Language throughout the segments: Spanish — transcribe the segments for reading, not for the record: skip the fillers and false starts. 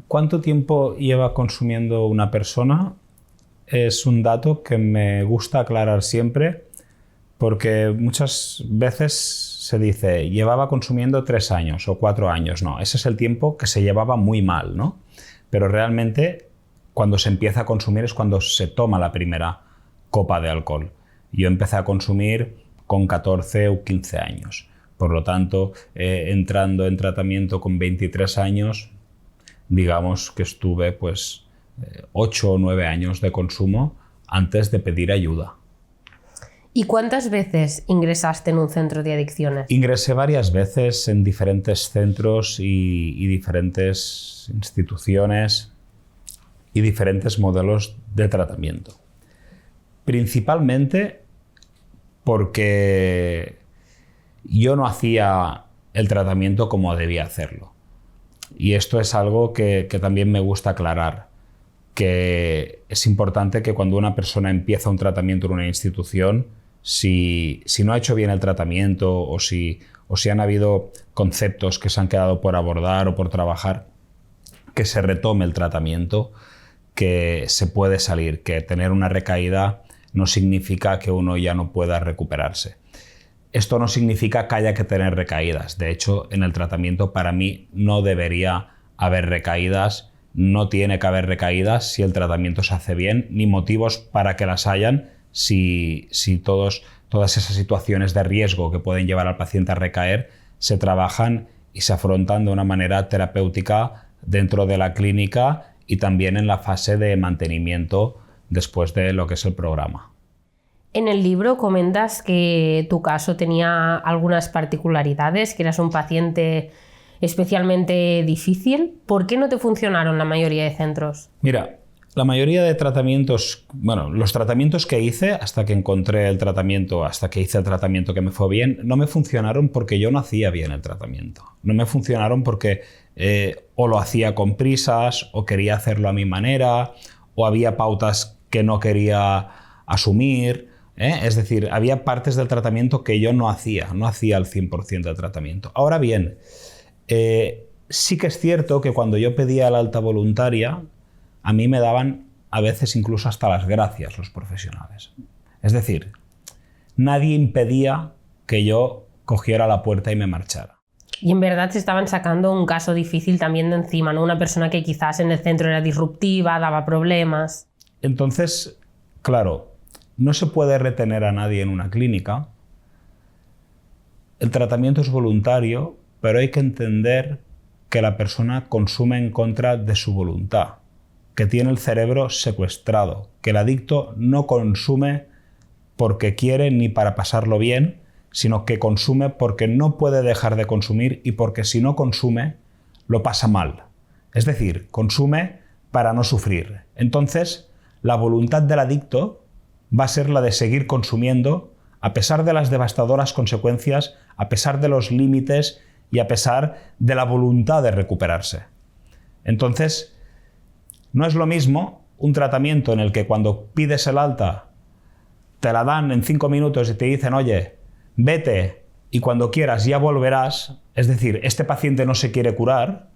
¿Cuánto tiempo lleva consumiendo una persona? Es un dato que me gusta aclarar siempre, porque muchas veces se dice llevaba consumiendo 3 años o 4 años. No, ese es el tiempo que se llevaba muy mal, ¿no? Pero realmente cuando se empieza a consumir es cuando se toma la primera copa de alcohol. Yo empecé a consumir con 14 o 15 años. Por lo tanto, entrando en tratamiento con 23 años, digamos que estuve 8 o 9 años de consumo antes de pedir ayuda. ¿Y cuántas veces ingresaste en un centro de adicciones? Ingresé varias veces en diferentes centros y diferentes instituciones y diferentes modelos de tratamiento. Principalmente porque yo no hacía el tratamiento como debía hacerlo. Y esto es algo que también me gusta aclarar, que es importante que cuando una persona empieza un tratamiento en una institución, si no ha hecho bien el tratamiento o si han habido conceptos que se han quedado por abordar o por trabajar, que se retome el tratamiento, que se puede salir, que tener una recaída no significa que uno ya no pueda recuperarse. Esto no significa que haya que tener recaídas. De hecho, en el tratamiento para mí no debería haber recaídas, no tiene que haber recaídas si el tratamiento se hace bien, ni motivos para que las hayan si todas esas situaciones de riesgo que pueden llevar al paciente a recaer se trabajan y se afrontan de una manera terapéutica dentro de la clínica y también en la fase de mantenimiento después de lo que es el programa. En el libro comentas que tu caso tenía algunas particularidades, que eras un paciente especialmente difícil. ¿Por qué no te funcionaron la mayoría de centros? Mira, la mayoría de tratamientos, los tratamientos que hice hasta que encontré el tratamiento, hasta que hice el tratamiento que me fue bien, no me funcionaron porque yo no hacía bien el tratamiento. No me funcionaron porque o lo hacía con prisas, o quería hacerlo a mi manera, o había pautas que no quería asumir. Es decir, había partes del tratamiento que yo no hacía al 100% del tratamiento. Ahora bien, sí que es cierto que cuando yo pedía la alta voluntaria, a mí me daban a veces incluso hasta las gracias los profesionales. Es decir, nadie impedía que yo cogiera la puerta y me marchara. Y en verdad se estaban sacando un caso difícil también de encima, ¿no? Una persona que quizás en el centro era disruptiva, daba problemas. Entonces, claro, no se puede retener a nadie en una clínica. El tratamiento es voluntario, pero hay que entender que la persona consume en contra de su voluntad, que tiene el cerebro secuestrado, que el adicto no consume porque quiere ni para pasarlo bien, sino que consume porque no puede dejar de consumir y porque si no consume, lo pasa mal. Es decir, consume para no sufrir. Entonces, la voluntad del adicto va a ser la de seguir consumiendo a pesar de las devastadoras consecuencias, a pesar de los límites y a pesar de la voluntad de recuperarse. Entonces, no es lo mismo un tratamiento en el que cuando pides el alta te la dan en 5 minutos y te dicen, oye, vete y cuando quieras ya volverás, es decir, este paciente no se quiere curar,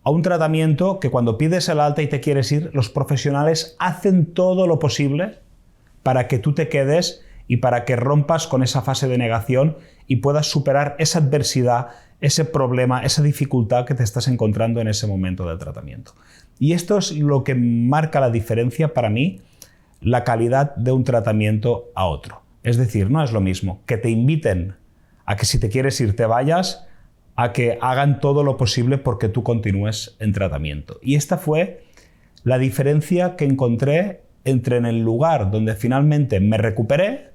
a un tratamiento que cuando pides el alta y te quieres ir, los profesionales hacen todo lo posible para que tú te quedes y para que rompas con esa fase de negación y puedas superar esa adversidad, ese problema, esa dificultad que te estás encontrando en ese momento del tratamiento. Y esto es lo que marca la diferencia para mí, la calidad de un tratamiento a otro. Es decir, no es lo mismo que te inviten a que si te quieres ir te vayas, a que hagan todo lo posible porque tú continúes en tratamiento. Y esta fue la diferencia que encontré entre en el lugar donde finalmente me recuperé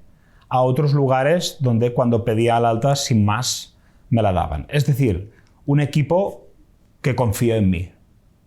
a otros lugares donde cuando pedía el alta sin más me la daban. Es decir, un equipo que confió en mí,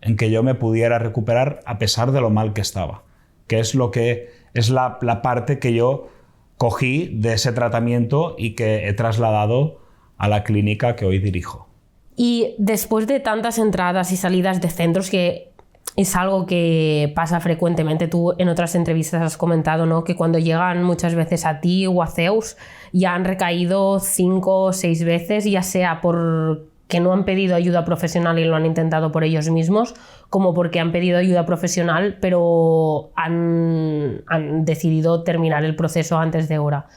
en que yo me pudiera recuperar a pesar de lo mal que estaba, que es lo que es la parte que yo cogí de ese tratamiento y que he trasladado a la clínica que hoy dirijo. Y después de tantas entradas y salidas de centros, que es algo que pasa frecuentemente, tú en otras entrevistas has comentado, ¿no?, que cuando llegan muchas veces a ti o a Zeus ya han recaído 5 o 6 veces, ya sea por que no han pedido ayuda profesional y lo han intentado por ellos mismos, como porque han pedido ayuda profesional pero han decidido terminar el proceso antes de hora.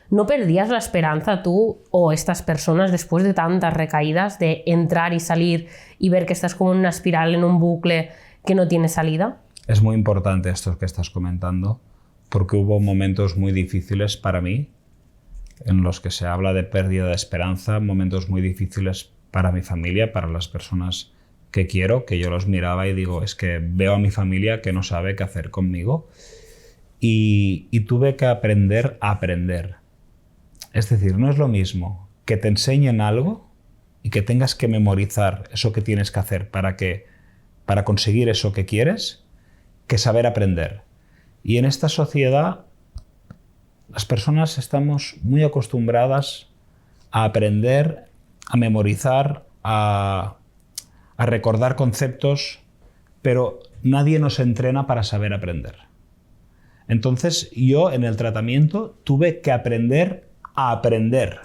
¿No perdías la esperanza tú o estas personas después de tantas recaídas de entrar y salir y ver que estás como en una espiral, en un bucle que no tiene salida? Es muy importante esto que estás comentando, porque hubo momentos muy difíciles para mí en los que se habla de pérdida de esperanza, momentos muy difíciles para mi familia, para las personas que quiero, que yo los miraba y digo, es que veo a mi familia que no sabe qué hacer conmigo, y tuve que aprender a aprender. Es decir, no es lo mismo que te enseñen algo y que tengas que memorizar eso que tienes que hacer para conseguir eso que quieres, que saber aprender. Y en esta sociedad las personas estamos muy acostumbradas a aprender, a memorizar, a recordar conceptos, pero nadie nos entrena para saber aprender. Entonces yo en el tratamiento tuve que aprender a aprender.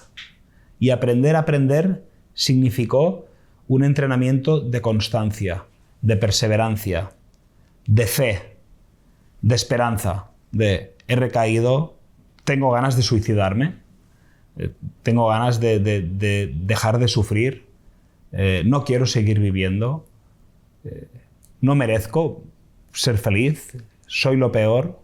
Y aprender a aprender significó un entrenamiento de constancia, de perseverancia, de fe, de esperanza, de he recaído, tengo ganas de suicidarme, tengo ganas de dejar de sufrir, no quiero seguir viviendo, no merezco ser feliz, soy lo peor,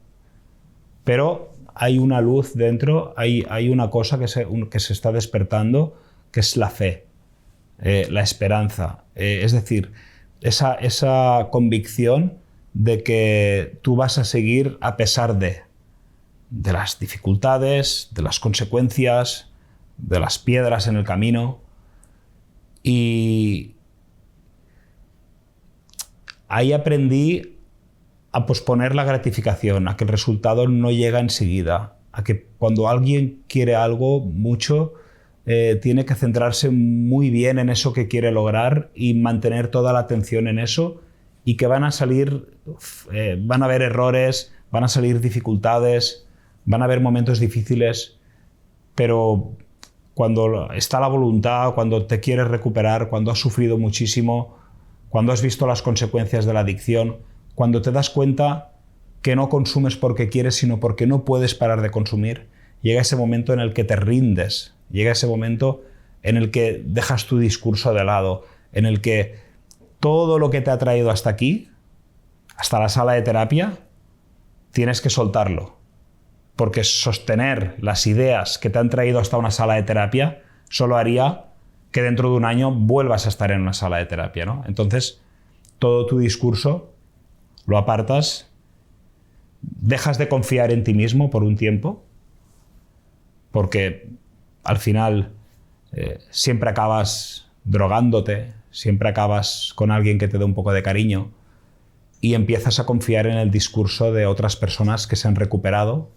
pero hay una luz dentro, hay una cosa que se está despertando, que es la fe, la esperanza, es decir, esa convicción de que tú vas a seguir a pesar de las dificultades, de las consecuencias, de las piedras en el camino. Y ahí aprendí a posponer la gratificación, a que el resultado no llega enseguida, a que cuando alguien quiere algo mucho, tiene que centrarse muy bien en eso que quiere lograr y mantener toda la atención en eso, y que van a salir, van a haber errores, van a salir dificultades, van a haber momentos difíciles, pero cuando está la voluntad, cuando te quieres recuperar, cuando has sufrido muchísimo, cuando has visto las consecuencias de la adicción, cuando te das cuenta que no consumes porque quieres, sino porque no puedes parar de consumir, llega ese momento en el que te rindes, llega ese momento en el que dejas tu discurso de lado, en el que todo lo que te ha traído hasta aquí, hasta la sala de terapia, tienes que soltarlo. Porque sostener las ideas que te han traído hasta una sala de terapia solo haría que dentro de un año vuelvas a estar en una sala de terapia, ¿no? Entonces, todo tu discurso lo apartas, dejas de confiar en ti mismo por un tiempo, porque al final siempre acabas drogándote, siempre acabas con alguien que te dé un poco de cariño, y empiezas a confiar en el discurso de otras personas que se han recuperado,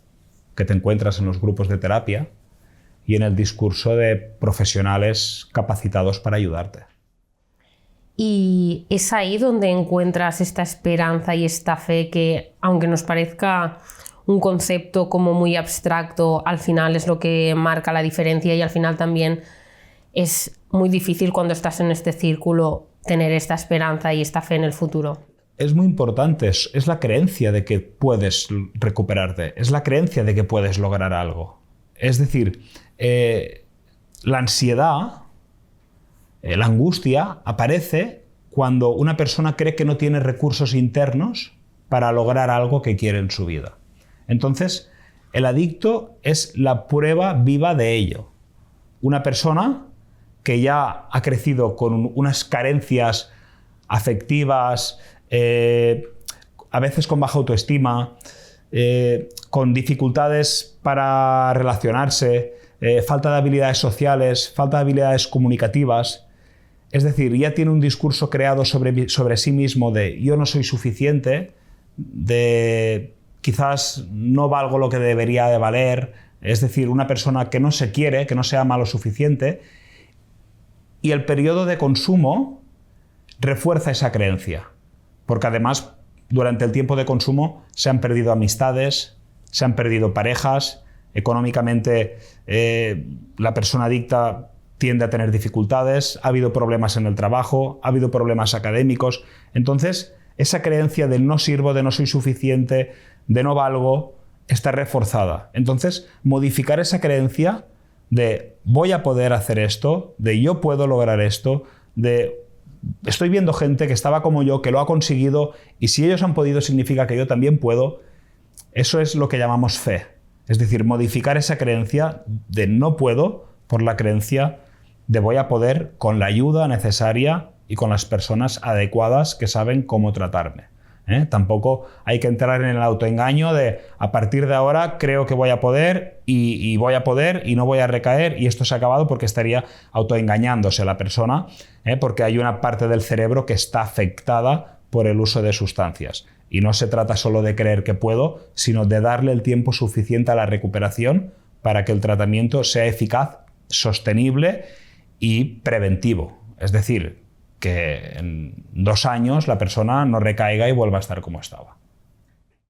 que te encuentras en los grupos de terapia, y en el discurso de profesionales capacitados para ayudarte. Y es ahí donde encuentras esta esperanza y esta fe que, aunque nos parezca un concepto como muy abstracto, al final es lo que marca la diferencia, y al final también es muy difícil cuando estás en este círculo tener esta esperanza y esta fe en el futuro. Es muy importante, es la creencia de que puedes recuperarte, es la creencia de que puedes lograr algo. Es decir, la ansiedad, la angustia aparece cuando una persona cree que no tiene recursos internos para lograr algo que quiere en su vida. Entonces, el adicto es la prueba viva de ello. Una persona que ya ha crecido con unas carencias afectivas, a veces con baja autoestima, con dificultades para relacionarse, falta de habilidades sociales, falta de habilidades comunicativas. Es decir, ya tiene un discurso creado sobre sí mismo de yo no soy suficiente, de quizás no valgo lo que debería de valer. Es decir, una persona que no se quiere, que no se ama lo suficiente. Y el periodo de consumo refuerza esa creencia. Porque además, durante el tiempo de consumo se han perdido amistades, se han perdido parejas, económicamente la persona adicta tiende a tener dificultades, ha habido problemas en el trabajo, ha habido problemas académicos. Entonces, esa creencia de no sirvo, de no soy suficiente, de no valgo, está reforzada. Entonces, modificar esa creencia de voy a poder hacer esto, de yo puedo lograr esto, de estoy viendo gente que estaba como yo, que lo ha conseguido, y si ellos han podido significa que yo también puedo. Eso es lo que llamamos fe. Es decir, modificar esa creencia de no puedo por la creencia de voy a poder con la ayuda necesaria y con las personas adecuadas que saben cómo tratarme. Tampoco hay que entrar en el autoengaño de a partir de ahora creo que voy a poder y voy a poder y no voy a recaer y esto se ha acabado, porque estaría autoengañándose la persona, porque hay una parte del cerebro que está afectada por el uso de sustancias. Y no se trata solo de creer que puedo, sino de darle el tiempo suficiente a la recuperación para que el tratamiento sea eficaz, sostenible y preventivo. Es decir, que en 2 años la persona no recaiga y vuelva a estar como estaba.